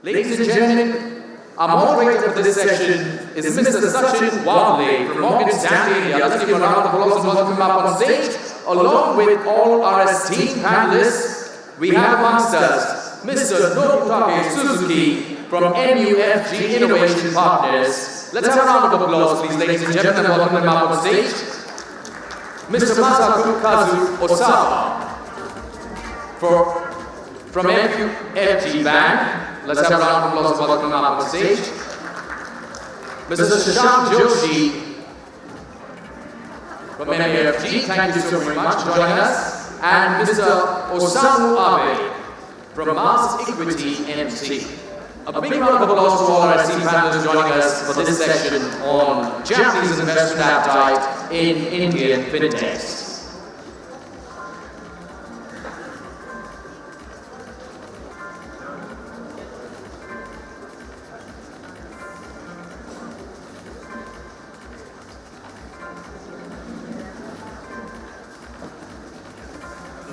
Ladies and gentlemen, our moderator for this session is Mr. Sachin from Morgan Stanley. Let's give him a round of applause and welcome him up on stage. Along with all our esteemed panelists, we have amongst us Mr. Nobutake Suzuki from MUFG Innovation Partners. Let's have a round of applause, please, ladies and gentlemen, and welcome him up on stage. Mr. Masakazu Osawa from MUFG Bank. Let's have a round of applause and welcome him up on stage. Mr. Shashank Joshi from MUFG, thank you so very much for joining us. And Mr. Osamu Abe from Equity M.C. A big round of applause to all our esteemed panelists joining us for this session on Japanese investment appetite in Indian fintechs.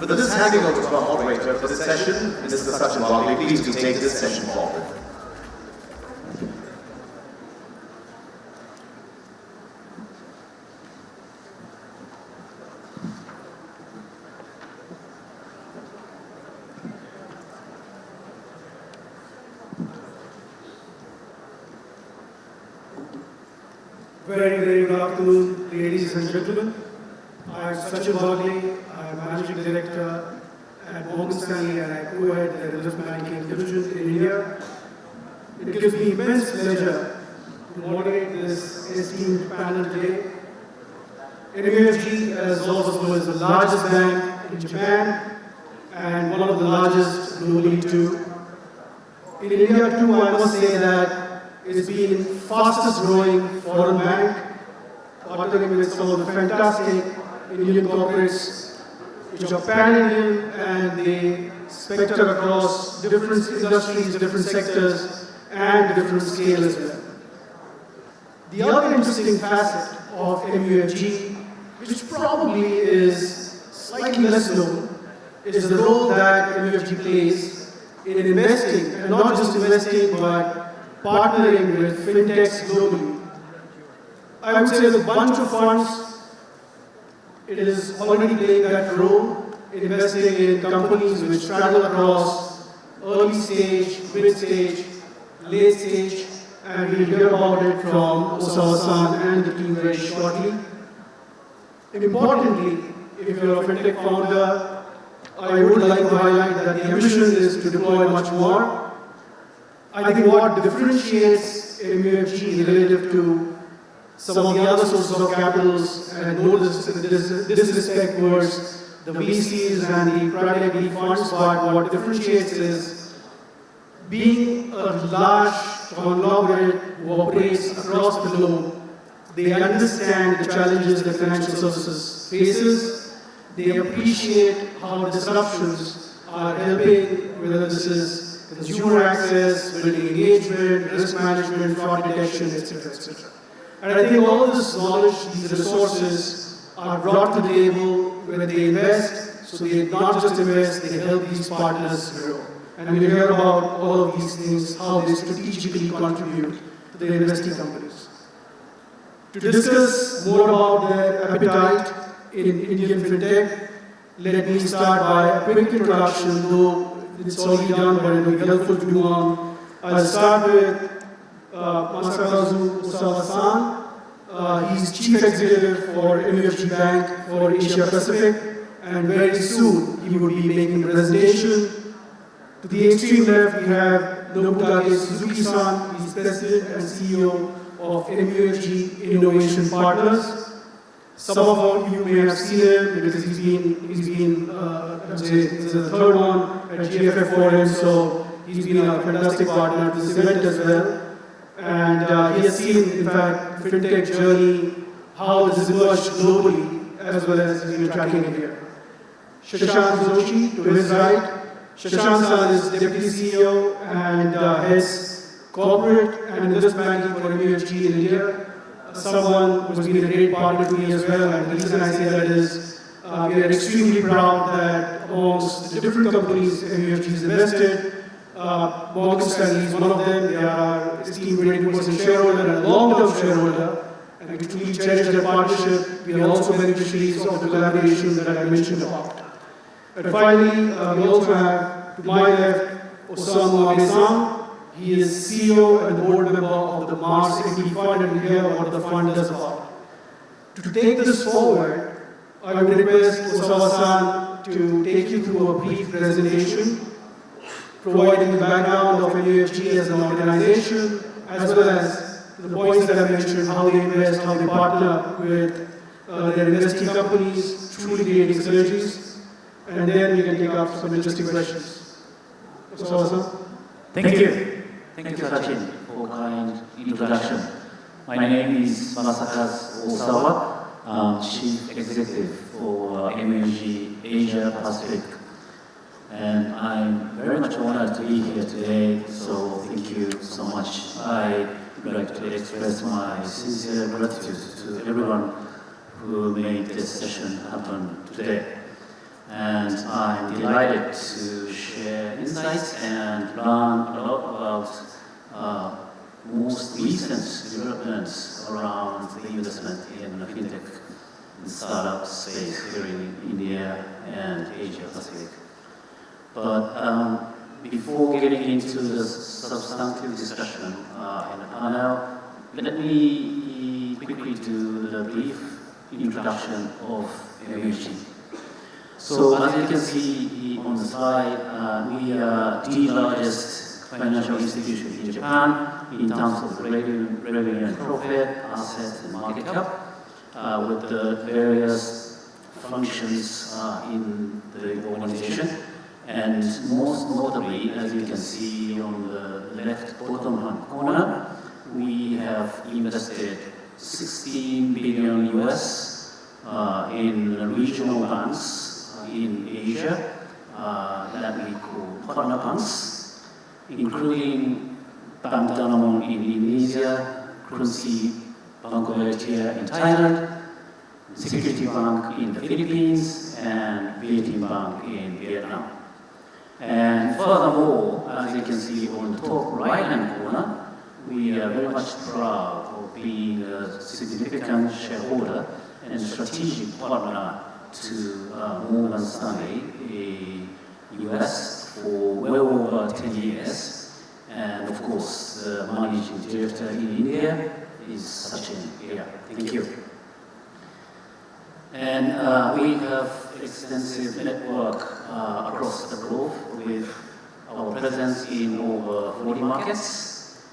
With this handing over to our moderator for this session, Mr. Sachin, Wagle, please do take this session forward. Very, very good afternoon, ladies and gentlemen. I'm Sachin. I'm Managing Director at Morgan Stanley and I co-head the investment banking division in India. It gives me immense pleasure to moderate this esteemed panel today. MUFG, as all of us know, is the largest bank in Japan and one of the largest globally too. In India too, I must say that it's been fastest growing foreign bank, partnering with some of the fantastic Indian corporates which are pan-Indian and they specter across different industries, different sectors and different scale as well. The other interesting facet of MUFG, which probably is slightly less known, is the role that MUFG plays in investing, and not just investing but partnering with fintechs globally. I would say the bunch of funds, it is already playing that role, investing in companies which straddle across early stage, mid stage, late stage, and we'll hear about it from Osawa-san and the team very shortly. Importantly, if you're a fintech founder, I would like to highlight that the ambition is to deploy much more. I think what differentiates MUFG relative to some of the other sources of capitals, and notice in this respect was the VCs and the private equity funds, but what differentiates is being a large conglomerate who operates across the globe. They understand the challenges that financial services faces. They appreciate how disruptions are helping, whether this is consumer access, building engagement, risk management, fraud detection, etc., etc. And I think all this knowledge, these resources are brought to the table when they invest, so they not just invest, they help these partners grow. And we'll hear about all of these things, how they strategically contribute to their investing companies. To discuss more about their appetite in Indian fintech, let me start by a quick introduction, though it's already done, but it will be helpful to do on. I'll start with Masakazu Osawa-san. He's Chief Executive for MUFG Bank for Asia Pacific, and very soon he will be making a presentation. To the extreme left, we have Nobutake Suzuki-san. He's President and CEO of MUFG Innovation Partners. Some of you may have seen him because he's been the third one at GFF Forum, so he's been a fantastic partner to this event as well. And he has seen, in fact, the fintech journey, how this emerged globally, as well as he's been tracking it here. Shashank Joshi, to his right. Shashank is Deputy CEO and heads corporate and investment banking for MUFG in India. Someone who's been a great partner to me as well, and the reason I say that is we are extremely proud that amongst the different companies MUFG has invested, Morgan Stanley is one of them. They are our esteemed 22% shareholder and a long-term shareholder. And we truly cherish their partnership. We are also beneficiaries of the collaboration that I mentioned about. And finally, we also have, to my left, Osamu Abe. He is CEO and board member of the Mars Equity Fund, and we hear what the fund does about. To take this forward, I would request Osawa-san to take you through a brief presentation, providing the background of MUFG as an organization, as well as the points that I mentioned, how they invest, how they partner with their investing companies, truly creating synergies, and then we can take up some interesting questions. Osawa-san. Thank you. Thank you, Sachin, for kind introduction. My name is Masakazu Osawa, Chief Executive for MUFG Asia Pacific. And I'm very much honored to be here today, so thank you so much. I'd like to express my sincere gratitude to everyone who made this session happen today. And I'm delighted to share insights and learn a lot about most recent developments around the investment in the fintech and startup space here in India and Asia Pacific. But before getting into the substantive discussion in the panel, let me quickly do the brief introduction of MUFG. So as you can see on the slide, we are the largest financial institution in Japan in terms of revenue and profit, asset and market cap, with the various functions in the organization. And most notably, as you can see on the left bottom hand corner, we have invested 16 billion US in regional banks in Asia that we call partner banks, including Bank Danamon in Indonesia, Krungsri Bank of Eritrea in Thailand, Security Bank in the Philippines, and Vietnam Bank in Vietnam. And furthermore, as you can see on the top right-hand corner, we are very much proud of being a significant shareholder and strategic partner to Morgan Stanley, US, for well over 10 years. And of course, the managing director in India is Sachin here. Thank you. And we have extensive network across the globe with our presence in over 40 markets.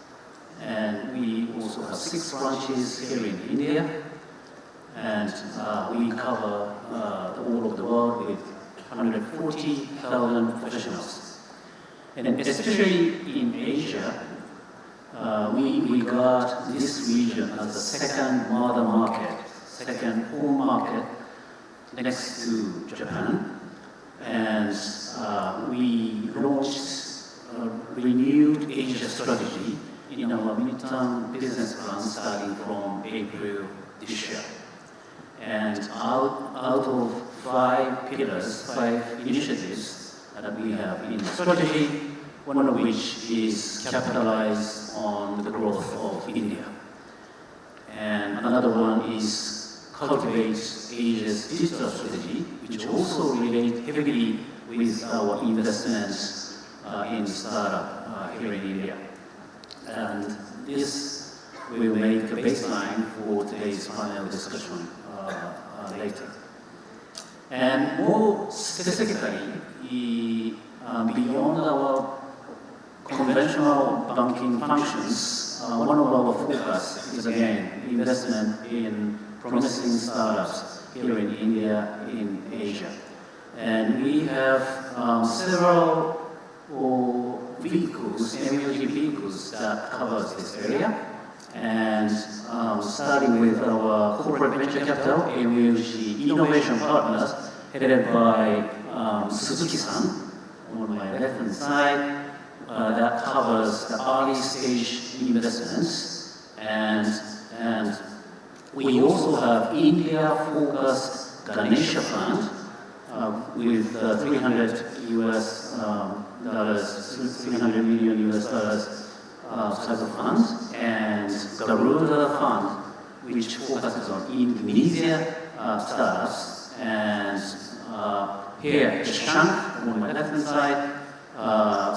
And we also have 6 branches here in India. And we cover all of the world with 140,000 professionals. And especially in Asia, we regard this region as the second mother market, second home market next to Japan. And we launched a renewed Asia strategy in our midterm business plan starting from April this year. And out of 5 pillars, 5 initiatives that we have in the strategy, one of which is capitalize on the growth of India. And another one is cultivate Asia's digital strategy, which also relates heavily with our investments in startup here in India. And this will make a baseline for today's panel discussion later. And more specifically, beyond our conventional banking functions, one of our focus is again investment in promising startups here in India, in Asia. And we have several vehicles, MUFG vehicles that covers this area. And starting with our corporate venture capital, MUFG Innovation Partners, headed by Suzuki-san on my left-hand side, that covers the early stage investments. And we also have India-focused Ganesha Fund with 300 US dollars, 300 million US dollars type of fund, and the Garuda fund, which focuses on Indonesia startups, and here, Shashank, on my left-hand side,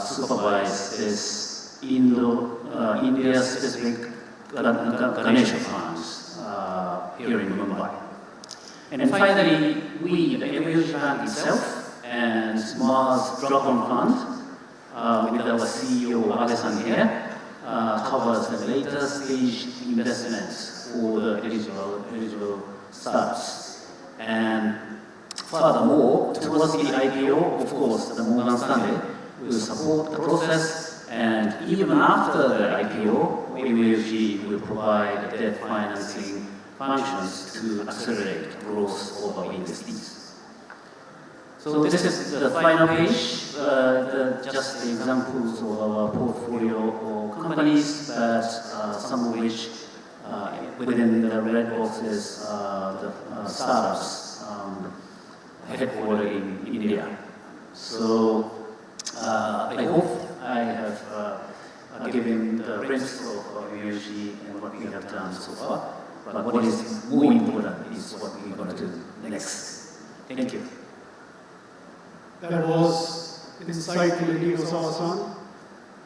supervise this India-specific Ganesha funds here in Mumbai. And finally, we, the MUFG Bank itself, and Mars Dragon Fund, with our CEO, Abe-san here, covers the later stage investments for the eligible startups. And furthermore, towards the IPO, of course, the Morgan Stanley will support the process, and even after the IPO, MUFG will provide debt financing functions to accelerate growth of our investees. So this is the final page, just the examples of our portfolio of companies, but some of which within the red boxes, the startups headquartered in India. So I hope I have given the principle of MUFG and what we have done so far. But what is more important is what we're going to do next. Thank you. That was insightful indeed, Osawa-san.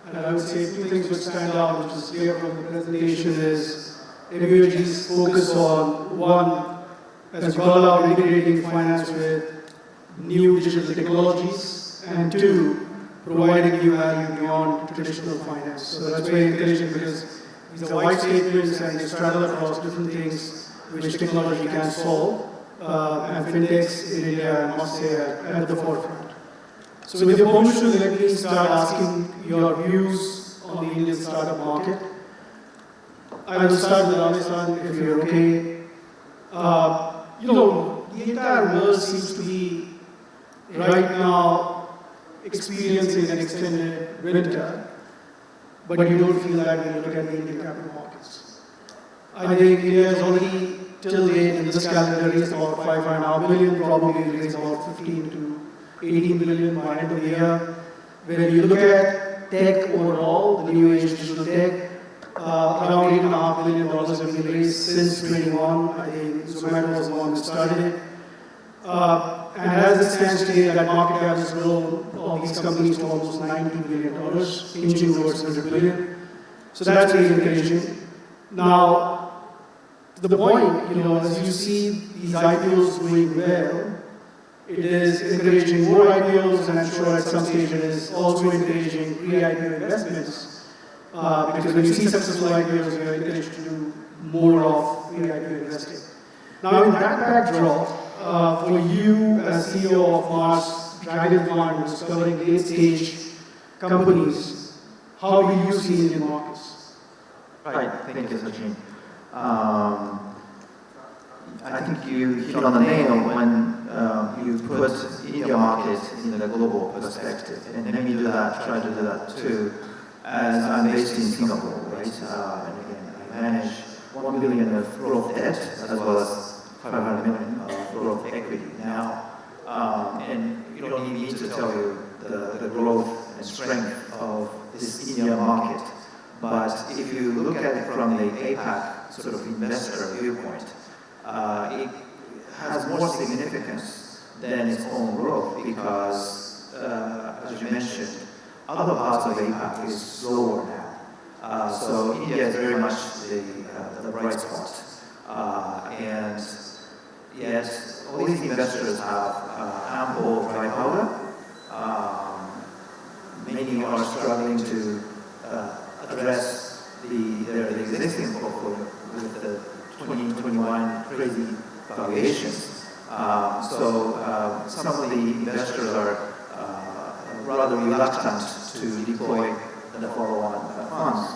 And I would say two things which stand out, which is clear from the presentation, is MUFG's focus on, one, as you call out, integrating finance with new digital technologies, and two, providing new value beyond traditional finance. So that's very encouraging because these are wide statements and they straddle across different things which technology can solve. And fintechs in India, I must say, are at the forefront. So with your permission, let me start asking your views on the Indian startup market. I will start with Abe-san, if you're okay. The entire world seems to be right now experiencing an extended winter, but you don't feel that when you look at the Indian capital markets. I think India has already, till date, in this calendar, raised about 5.5 billion, probably will raise about 15 to 18 billion by end of the year. When you look at tech overall, the new age digital tech, around $8.5 billion have been raised since 21. I think Zomato was the one who started it. And as it stands today, that market cap has grown, all these companies, to almost $90 billion, inching towards $100 billion. So that's very encouraging. Now, to the point, as you see these IPOs doing well, it is encouraging more IPOs, and I'm sure at some stage it is also encouraging pre-IPO investments. Because when you see successful IPOs, you're encouraged to do more of pre-IPO investing. Now, in that backdrop, for you as CEO of Mars Dragon Fund, who's covering late-stage companies, how do you see Indian markets? Right, thank you, Sachin. I think you hit on the nail when you put India market in the global perspective, and let me do that, try to do that too, as I'm based in Singapore, right? And again, I manage 1 billion of growth debt as well as 500 million of growth equity now. And you don't need me to tell you the growth and strength of this India market. But if you look at it from the APAC sort of investor viewpoint, it has more significance than its own growth because, as you mentioned, other parts of APAC is slower now. So India is very much the bright spot. And yet, all these investors have ample dry powder. Many are struggling to address their existing portfolio with the 2021 crazy valuations. So some of the investors are rather reluctant to deploy the follow-on funds.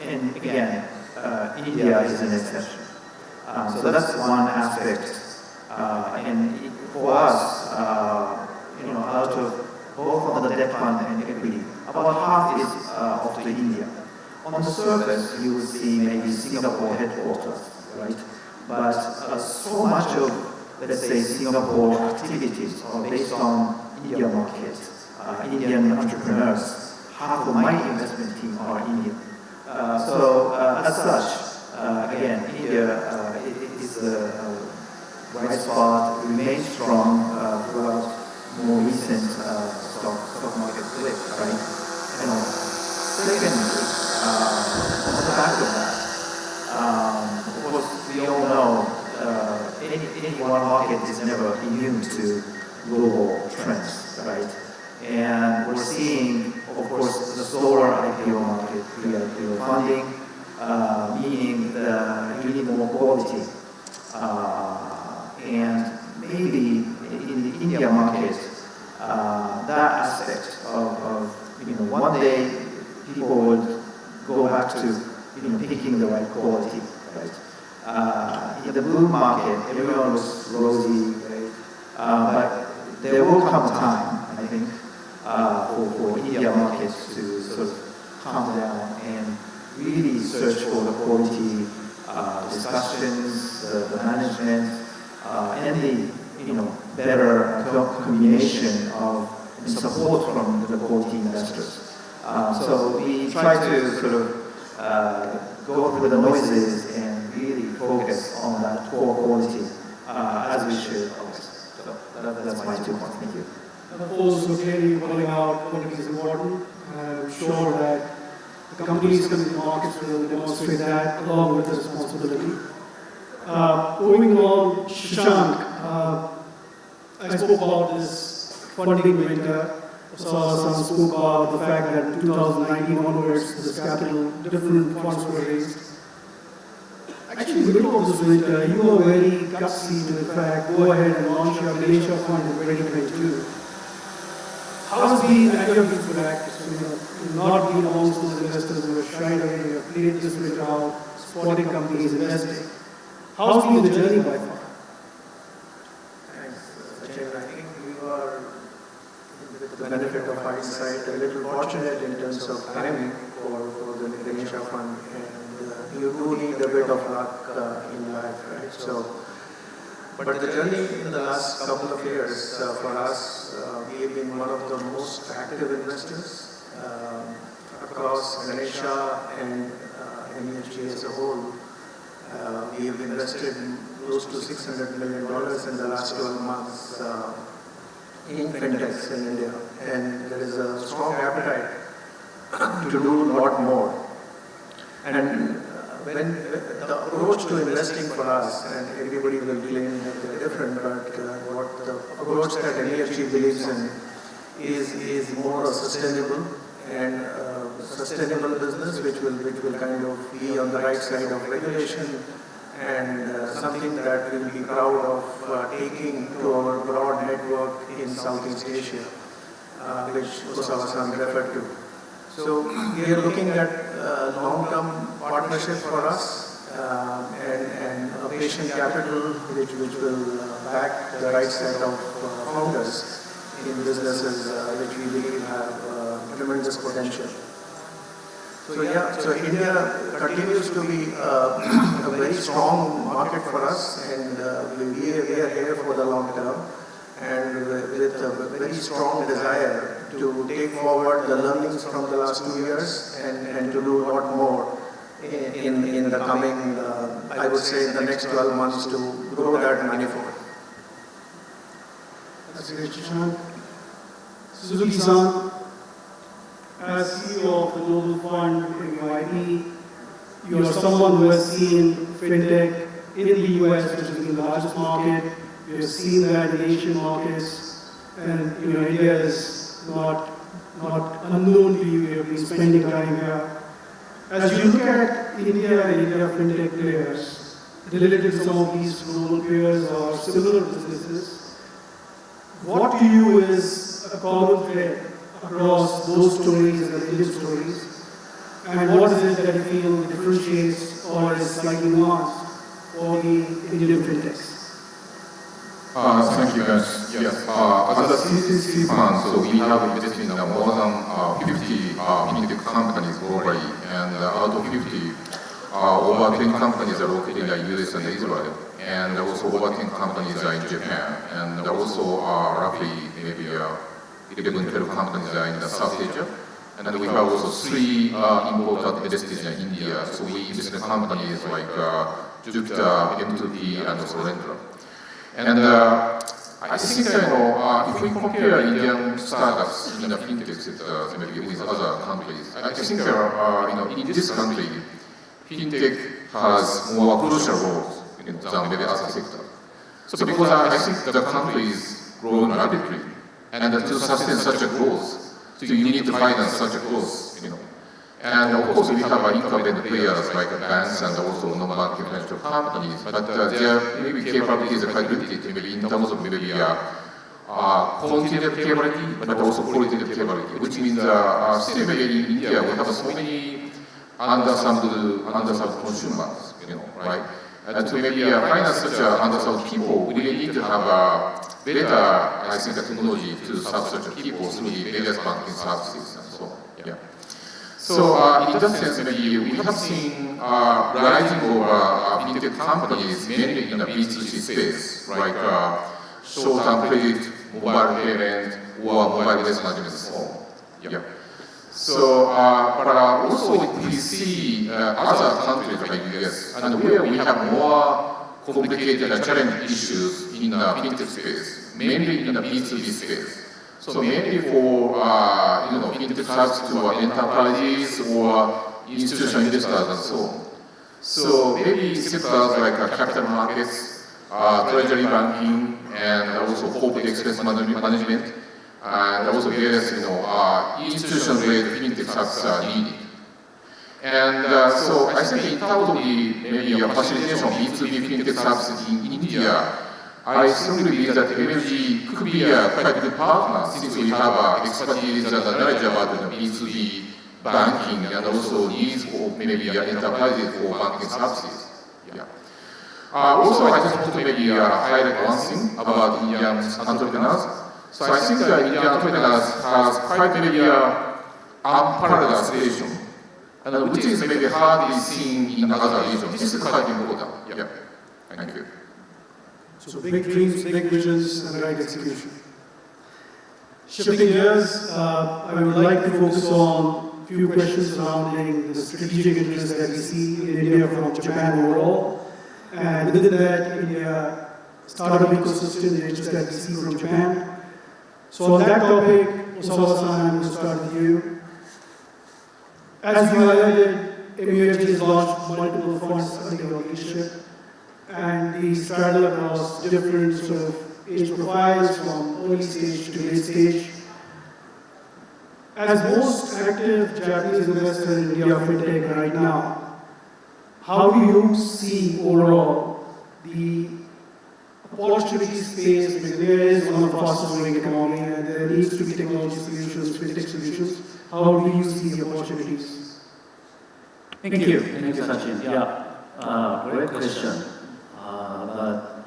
And again, India is an exception. So that's one aspect. And for us, out of both on the debt fund and equity, about half is of the India. On the surface, you would see maybe Singapore headquarters, right? But so much of let's say, Singapore activities are based on Indian market, Indian entrepreneurs. Half of my investment team are Indian. As such, again, India is a bright spot, remains strong throughout more recent stock market blip, right? Secondly, on the back of that, of course, we all know any one market is never immune to global trends, right? And we're seeing, of course, the slower IPO market, pre-IPO funding, meaning that you need more quality. And maybe in the India market, that aspect of one day people would go back to picking the right quality, right? In the boom market, everyone was rosy, right? But there will come a time, I think, for India markets to sort of calm down and really search for the quality discussions, the management, and the better combination of support from the quality investors. So we try to sort of go through the noises and really focus on that core quality as we should always. So that's my 2 points. Thank you. Of course, so clearly calling out quality is important. I'm sure that the companies coming to the markets will demonstrate that along with the responsibility. Moving on, Shashank, I spoke about this funding winter. Osawa spoke about the fact that in 2019 onwards, this capital, different funds were raised. Actually, in the middle of this winter, you were very gutsy to, in fact, go ahead and launch your Malaysia fund in 2022. How has been your feedback to not being amongst those investors who were shied away, who have played this winter out, supporting companies, investing? How's been the journey by far? Thanks, Sachin. I think we were, with the benefit of hindsight, a little fortunate in terms of timing for the Indonesia fund, and you do need a bit of luck in life, right? But the journey in the last couple of years for us, we have been one of the most active investors across Indonesia and MUFG as a whole. We have invested close to $600 million in the last 12 months in fintechs in India, and there is a strong appetite to do a lot more. And when the approach to investing for us, and everybody will claim that they're different, but what the approach that MUFG believes in is more a sustainable and sustainable business, which will kind of be on the right side of regulation, and something that we'll be proud of taking to our broad network in Southeast Asia, which Osawa referred to. So we are looking at long-term partnership for us and a patient capital which will back the right set of founders in businesses which we believe have tremendous potential. So India continues to be a very strong market for us, and we are here for the long term, and with a very strong desire to take forward the learnings from the last 2 years and to do a lot more in the coming, I would say, in the next 12 months to grow that manifold. That's great, Shashank. Suzuki-san, as CEO of the Global Fund MUIP, you are someone who has seen fintech in the US, which has been the largest market. You have seen that in Asian markets, and India is not unknown to you. You have been spending time here. As you look at India and India fintech players, relative to some of these global peers or similar businesses, what to you is a common thread across those stories and the Indian stories? And what is it that you feel differentiates or is slightly nuanced for the Indian fintechs? Thank you guys. Yes, as a CCC fund, so we have invested in more than 50 fintech companies globally, and out of 50, over 10 companies are located in the US and Israel, and also over 10 companies are in Japan, and also roughly maybe 11, 12 companies are in the South Asia. And we have also 3 important investors in India, so we invest in companies like Jupiter, M2P, and also Rendra. And I think if we compare Indian startups in the fintechs maybe with other countries, I think in this country, fintech has more crucial roles than maybe other sectors. So because I think the country is growing rapidly, and to sustain such a growth, so you need to finance such a growth, And of course, we have incumbent players like banks and also non-banking financial companies, but their maybe capabilities are quite limited, maybe in terms of maybe quantitative capability, but also qualitative capability, which means still maybe in India we have so many underserved consumers, right? And to maybe finance such underserved people, we really need to have better, I think, technology to serve such people through the various banking services and so on. Yeah. So in that sense, maybe we have seen rising of fintech companies mainly in the B2C space, like short-term credit, mobile payment, or mobile device management and so on. Yeah. So, but also we see other countries like US, and where we have more complicated and challenging issues in the fintech space, mainly in the B2B space. So mainly for fintech services to enterprises or institutional investors and so on. So maybe sectors like capital markets, treasury banking, and also corporate expense management, and also various institutional-related fintech services are needed. And so I think in terms of the maybe facilitation of B2B fintech services in India, I strongly believe that MUFG could be a quite good partner since we have expertise and knowledge about B2B banking and also needs for maybe enterprises for banking services. Yeah. Also, I just want to maybe highlight one thing about Indian entrepreneurs. So I think that Indian entrepreneurs has quite maybe unparalleled aspiration, and which is maybe hardly seen in other regions. This is quite important. Yeah. Thank you. So big dreams, big visions, and right execution. Shifting gears, I would like to focus on a few questions surrounding the strategic interests that we see in India from Japan overall, and within that, India startup ecosystem, the interest that we see from Japan. So on that topic, Osawa-san, I'm going to start with you. As you highlighted, MUFG has launched multiple funds under your leadership, and these straddle across different sort of age profiles from early stage to late stage. As most active Japanese investor in India fintech right now, how do you see overall the opportunity space? Because there is one of the fastest growing economy and there needs to be technology solutions, fintech solutions. How do you see the opportunities? Thank you. Thank you, Sachin. Yeah, great question. But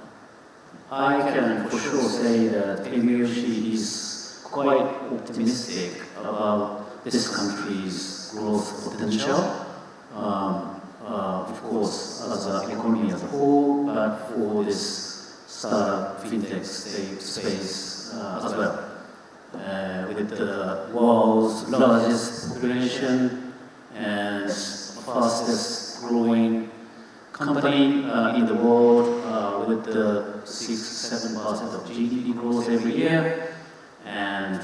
I can for sure say that MUFG is quite optimistic about this country's growth potential. Of course, as an economy as a whole, but for this startup fintech space as well. With the world's largest population and fastest growing company in the world with the 6-7% of GDP growth every year, and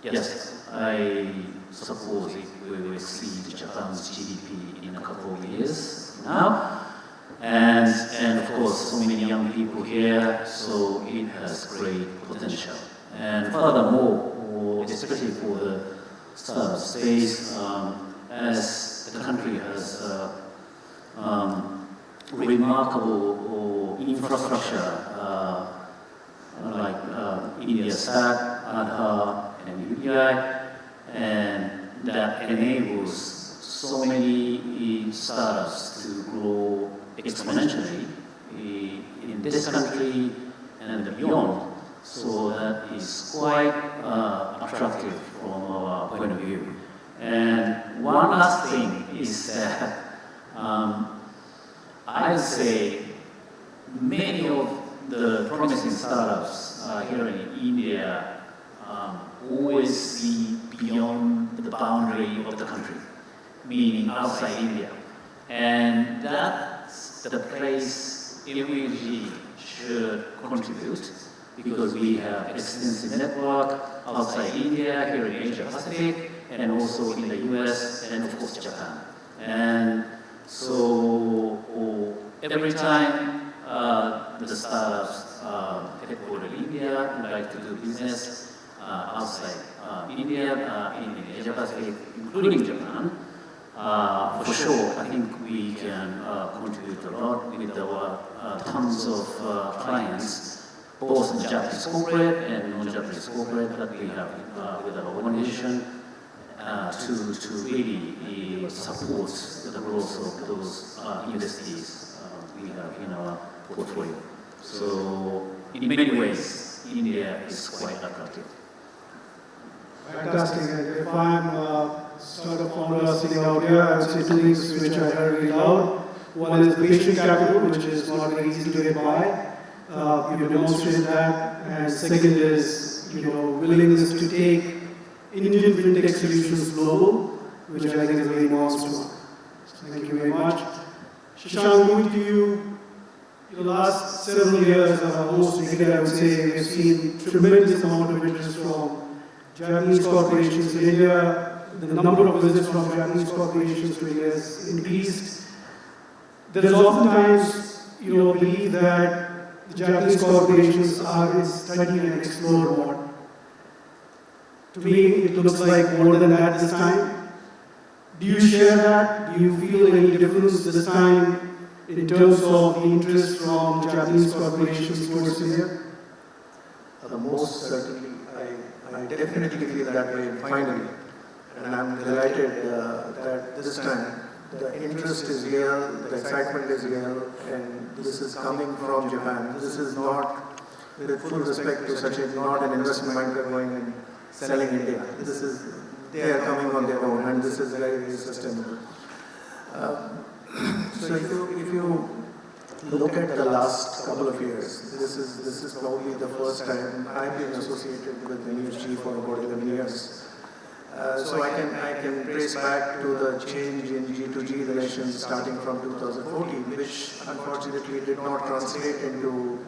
yes, I suppose it will exceed Japan's GDP in a couple of years now, and of course so many young people here, so it has great potential. And furthermore, especially for the startup space, as the country has remarkable infrastructure like India Stack, Aadhaar, and UPI, and that enables so many startups to grow exponentially in this country and beyond. So that is quite attractive from our point of view. And one last thing is that I'd say many of the promising startups here in India always see beyond the boundary of the country, meaning outside India. And that's the place MUFG should contribute, because we have extensive network outside India, here in Asia Pacific, and also in the US, and of course Japan. And so every time the startups headquartered in India like to do business outside India, in Asia Pacific, including Japan, for sure, I think we can contribute a lot with our tons of clients, both Japanese corporate and non-Japanese corporate that we have with our organization, to really support the growth of those industries we have in our portfolio. So, in many ways, India is quite attractive. Fantastic. And if I'm a startup founder sitting out here, I would say two things which I heard really loud. One is the patient capital, which is not very easy to get by. You demonstrated that. And second is, willingness to take Indian fintech solutions global, which I think is a very nuanced one. So thank you very much. Shashank, going to you. The last several years, almost a decade, I would say, we've seen tremendous amount of interest from Japanese corporations in India. The number of visits from Japanese corporations to India has increased. There is oftentimes, belief that the Japanese corporations are in study and explore mode. To me, it looks like more than that this time. Do you share that? Do you feel any difference this time in terms of the interest from Japanese corporations towards India? Most certainly, I definitely feel that way finally. And I'm delighted that this time the interest is real, the excitement is real, and this is coming from Japan. This is not, with full respect to Sachin, not an investment banker going and selling India. They are coming on their own, and this is very, very sustainable. So if you look at the last couple of years, this is probably the first time I've been associated with MUFG for about 11 years. So I can trace back to the change in G2G relations starting from 2014, which unfortunately did not translate into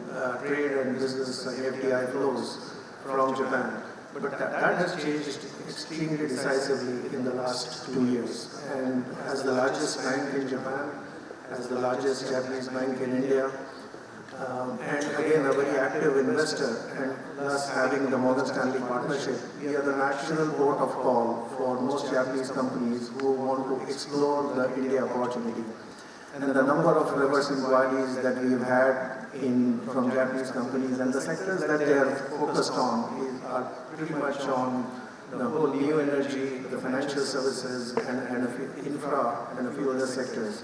trade and business FDI flows from Japan. But that has changed extremely decisively in the last 2 years. And as the largest bank in Japan, as the largest Japanese bank in India, and again a very active investor, and thus having the Morgan Stanley partnership, we are the natural port of call for most Japanese companies who want to explore the India opportunity. And the number of reverse inquiries that we have had from Japanese companies and the sectors that they are focused on are pretty much on the whole new energy, the financial services, and a few infra and a few other sectors.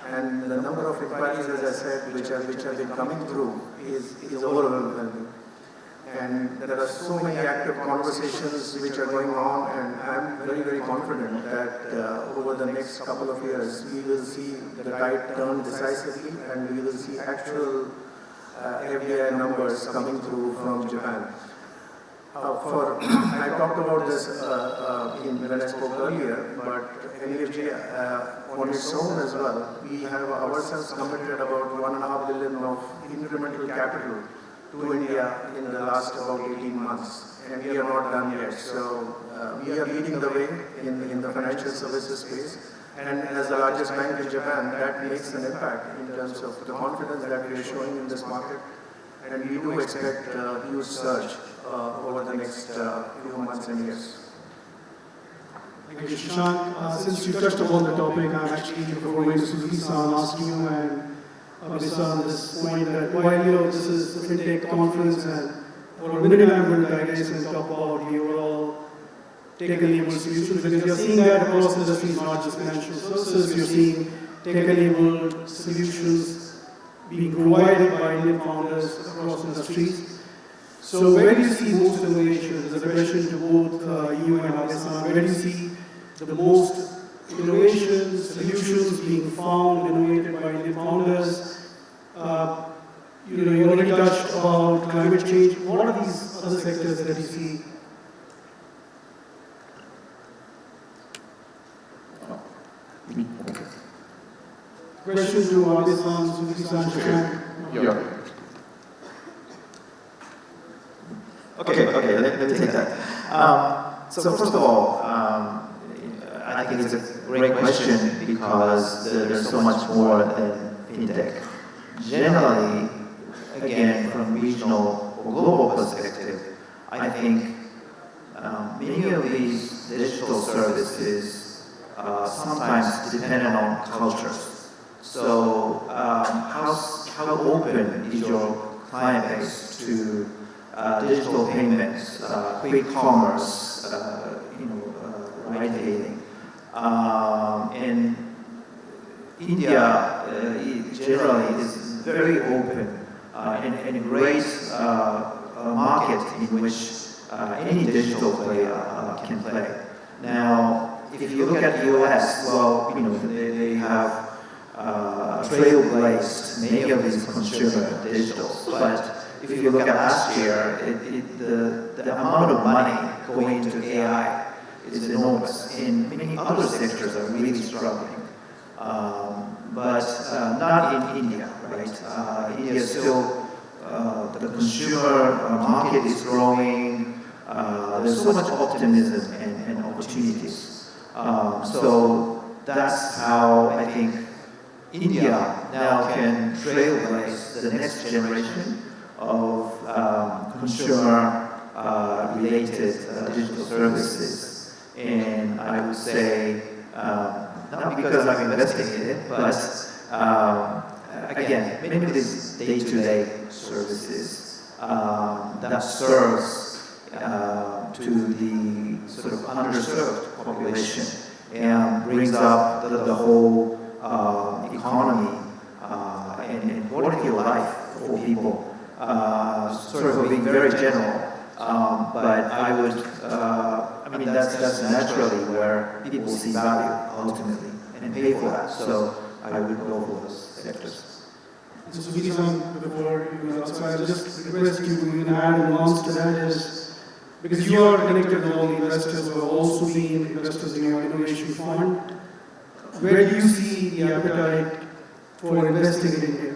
And the number of inquiries, as I said, which have been coming through is overwhelming. And there are so many active conversations which are going on, and I'm very, very confident that over the next couple of years, we will see the tide turn decisively, and we will see actual FDI numbers coming through from Japan. I talked about this when I spoke earlier, but MUFG on its own as well, we have ourselves committed about $1.5 billion of incremental capital to India in the last about 18 months, and we are not done yet. So we are leading the way in the financial services space, and as the largest bank in Japan, that makes an impact in terms of the confidence that we are showing in this market, and we do expect a huge surge over the next few months and years. Thank you, Shashank. Since you touched upon the topic, I'm actually, before going to Suzuki-san, ask you and Abe-san this point that while this is the FinTech conference, and for a minute I'm going to digress and talk about the overall tech-enabled solutions, because you're seeing that across industries, not just financial services. You're seeing tech-enabled solutions being provided by Indian founders across industries. So where do you see most innovation? There's a question to both you and Abe-san. Where do you see the most innovations, solutions being found, innovated by Indian founders. You already touched about climate change. What are these other sectors that you see? Question to Abe-san, Suzuki-san, Shashank. Yeah. Okay, let me take that. So first of all, I think it's a great question because there's so much more than fintech. Generally, again, from regional or global perspective, I think many of these digital services sometimes depend on cultures. So how open is your client base to digital payments, quick commerce, ride hailing? And India generally is very open and a great market in which any digital player can play. Now, if you look at the US, well, they have trailblazed many of these consumer digitals. But if you look at last year, the amount of money going into AI is enormous. And many other sectors are really struggling. But not in India, right? India is still, the consumer market is growing. There's so much optimism and opportunities. So that's how I think India now can trailblaze the next generation of consumer-related digital services. And I would say, not because I've investigated, but again, many of these day-to-day services that serves to the sort of underserved population and brings up the whole economy and quality of life for people. Sort of being very general, but I would, that's naturally where people see value ultimately and pay for that. So I would go for those sectors. So Suzuki-san, before you answer, I'll just request you to add a nuance to that is, because you are connected with all the investors who have also been investors in your innovation fund, where do you see the appetite for investing in India?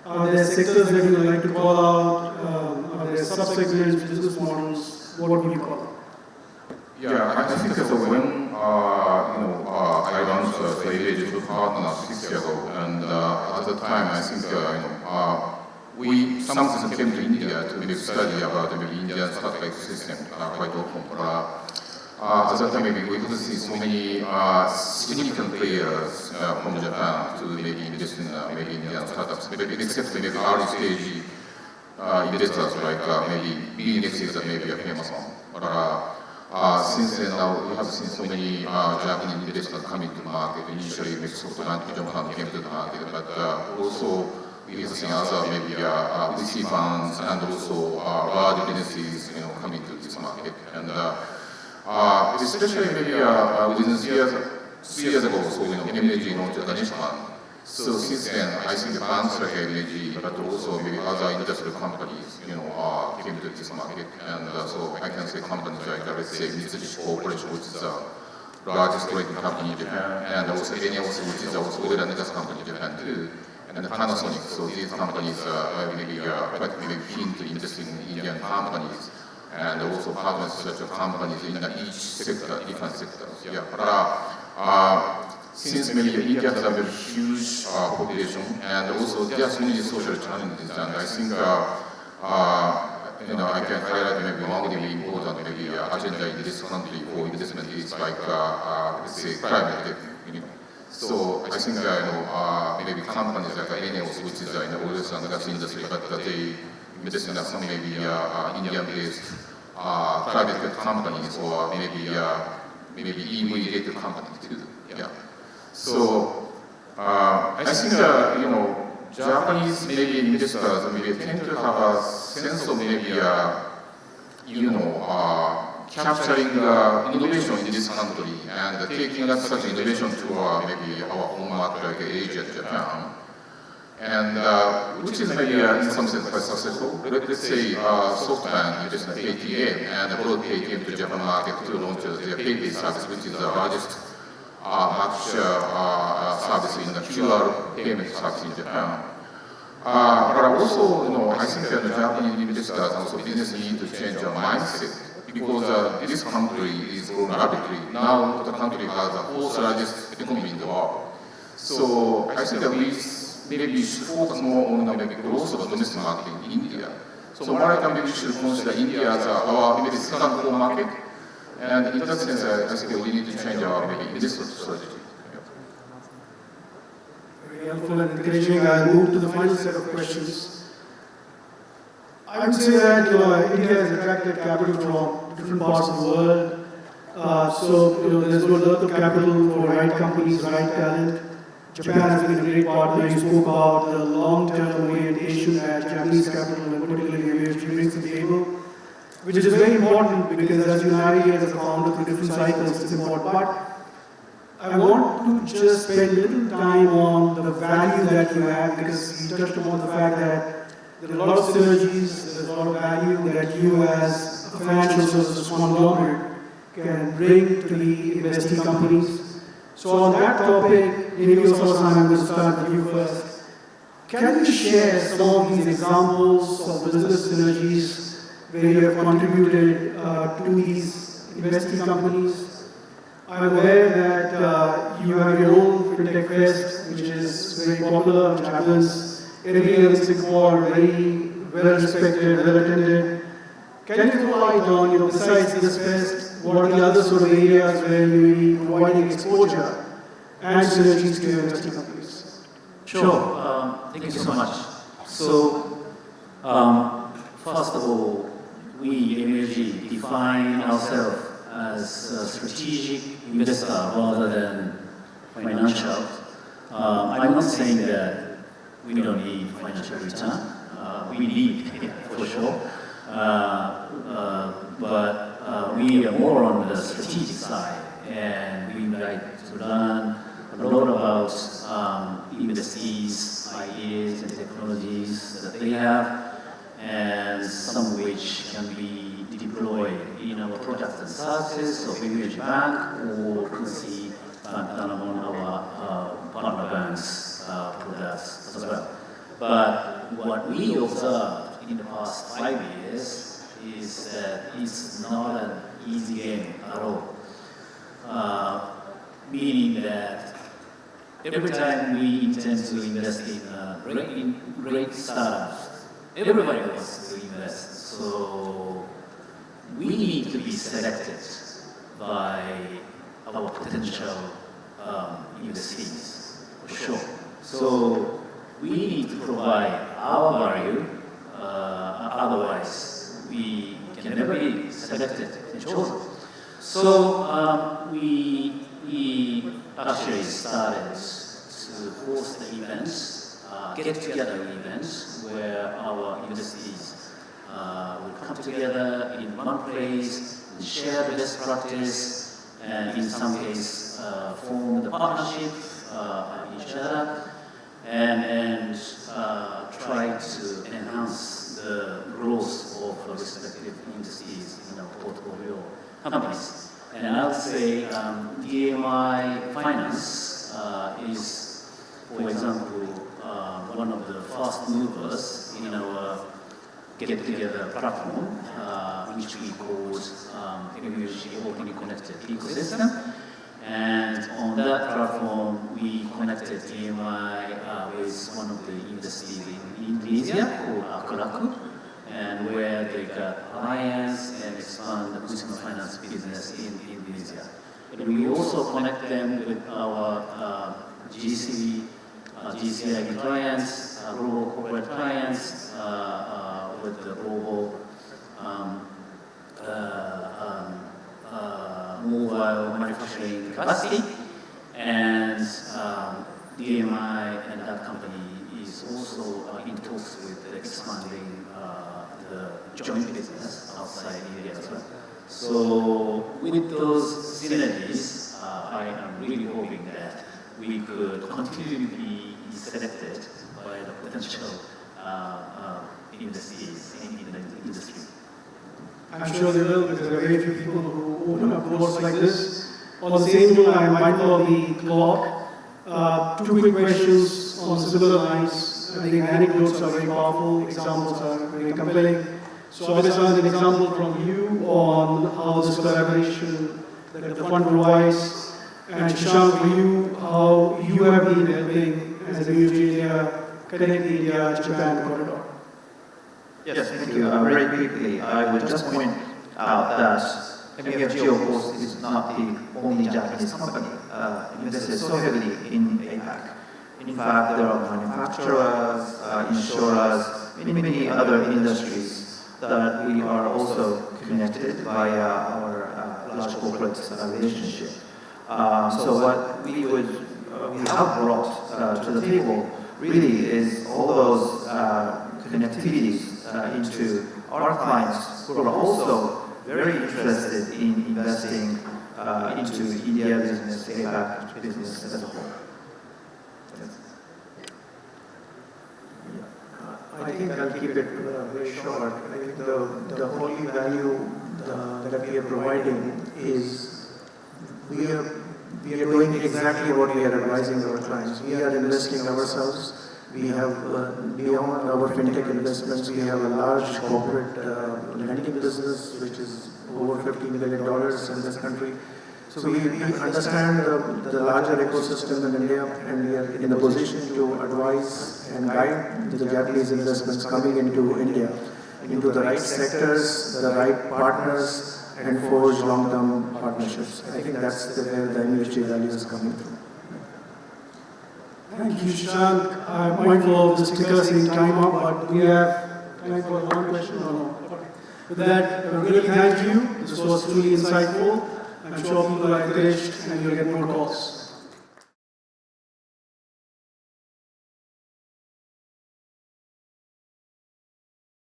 Are there sectors that you would like to call out? Are there sub-segments, business models? What would you call out? Yeah, I think so when I launched the digital partner 6 years ago, and at the time I think we sometimes came to India to maybe study about the Indian startup ecosystem quite often. At that time maybe we could see so many significant players from Japan to maybe invest in maybe Indian startups, maybe except maybe early stage investors like maybe BNX is maybe a famous one. But since then now we have seen so many Japanese investors coming to the market. Initially Microsoft and Japan came to the market, but also we have seen other maybe VC funds and also large businesses coming to this market. And especially maybe within 3 years ago, so MUFG launched the Danish fund. So since then, I think the banks like MUFG, but also maybe other industrial companies, came to this market. And so I can say companies like, let's say, Mitsubishi Corporation, which is the largest trading company in Japan, and also ENEOS, which is also oil and gas company in Japan too, and Panasonic. So these companies maybe quite maybe keen to invest in Indian companies, and also partners such as companies in each sector, different sectors. Yeah, but since maybe India has a very huge population, and also there are so many social challenges, and I think I can highlight maybe one of the important maybe agenda in this country for investment is like let's say climate tech. So I think maybe companies like ENEOS, which is in the oil and gas industry, but they invest in some maybe Indian-based private tech companies or maybe EV-related companies too. Yeah. So I think Japanese maybe investors maybe tend to have a sense of maybe capturing innovation in this country and taking that such innovation to maybe our home market like Asia, Japan, and which is maybe in some sense quite successful. Let's say SoftBank uses ATM and brought ATM to Japan market to launch their PayPay service, which is the largest much service in the QR payment service in Japan. But also, I think that the Japanese investors also business need to change their mindset because this country is growing rapidly. Now the country has the fourth largest economy in the world. So I think that we maybe should focus more on the maybe growth of the domestic market in India. So America maybe should consider India as our maybe second core market. And in that sense, I think we need to change our maybe investment strategy. Very helpful and encouraging. I'll move to the final set of questions. I would say that India has attracted capital from different parts of the world. There's no dearth of capital for right companies, right talent. Japan has been a great partner. You spoke about the long-term orientation that Japanese capital and particularly MUFG brings to the table, which is very important because as you navigate as a founder through different cycles, it's important. But I want to just spend a little time on the value that you have because you touched upon the fact that there are a lot of synergies, there's a lot of value that you as a financial services conglomerate can bring to the investing companies. So on that topic, maybe Osamu, I'm going to start with you first. Can you share some of these examples of business synergies where you have contributed to these investing companies? I'm aware that you have your own Fintech Fest, which is very popular, which happens every year in Singapore, very well respected, well attended. Can you throw light on, besides this fest, what are the other sort of areas where you will be providing exposure and synergies to your investing companies? Sure. Thank you so much. So, first of all, we MUFG define ourselves as a strategic investor rather than financial. I'm not saying that we don't need financial return. We need it for sure. But we are more on the strategic side, and we like to learn a lot about industries, ideas, and technologies that they have, and some which can be deployed in our products and services of MUFG Bank or Kusi Bank among our partner banks products as well. But what we observed in the past 5 years is that it's not an easy game at all. Meaning that every time we intend to invest in great startups, everybody wants to invest. So we need to be selected by our potential investees, for sure. So we need to provide our value, otherwise we can never be selected and chosen. So we actually started to host the events, get-together events, where our investees will come together in one place and share the best practice, and in some cases form the partnership each other, and try to enhance the growth of the respective industries in our portfolio companies. And I would say DMI Finance is, for example, one of the first movers in our get-together platform, which we called MUFG Openly Connected Ecosystem. And on that platform, we connected DMI with one of the industries in Indonesia called Akulaku, and where they got alliance and expand the consumer finance business in Indonesia. And we also connect them with our GCIB clients, global corporate clients, with the global mobile manufacturing capacity, and DMI and that company is also in talks with expanding the joint business outside India as well. So with those synergies, I am really hoping that we could continue to be selected by the potential investees in the industry. I'm sure they will, because there are very few people who open up doors like this. On the same note, I'm mindful of the clock. Two quick questions on similar lines. I think anecdotes are very powerful, examples are very compelling. So I just want an example from you on how this collaboration that the fund provides, and Shashank, for you, how you have been helping as a MUFG India, connect the India-Japan corridor. Yes, thank you. Very quickly, I would just point out that MUFG, of course, is not the only Japanese company invested so heavily in APAC. In fact, there are manufacturers, insurers, many other industries that we are also connected via our large corporate relationship. So what we have brought to the table really is all those connectivities into our clients who are also very interested in investing into India business, APAC business as a whole. I think I'll keep it very short. I think the only value that we are providing is we are doing exactly what we are advising our clients. We are investing ourselves. We have, beyond our fintech investments, we have a large corporate lending business, which is over $50 million in this country. So we understand the larger ecosystem in India, and we are in a position to advise and guide the Japanese investments coming into India, into the right sectors, the right partners, and forge long-term partnerships. I think that's where the MUFG value is coming through. Thank you, Shashank. I'm mindful of the sticker saying time up, but we have time for one question or no? Okay. With that, I really thank you. This was truly insightful. I'm sure people are encouraged and you'll get more calls.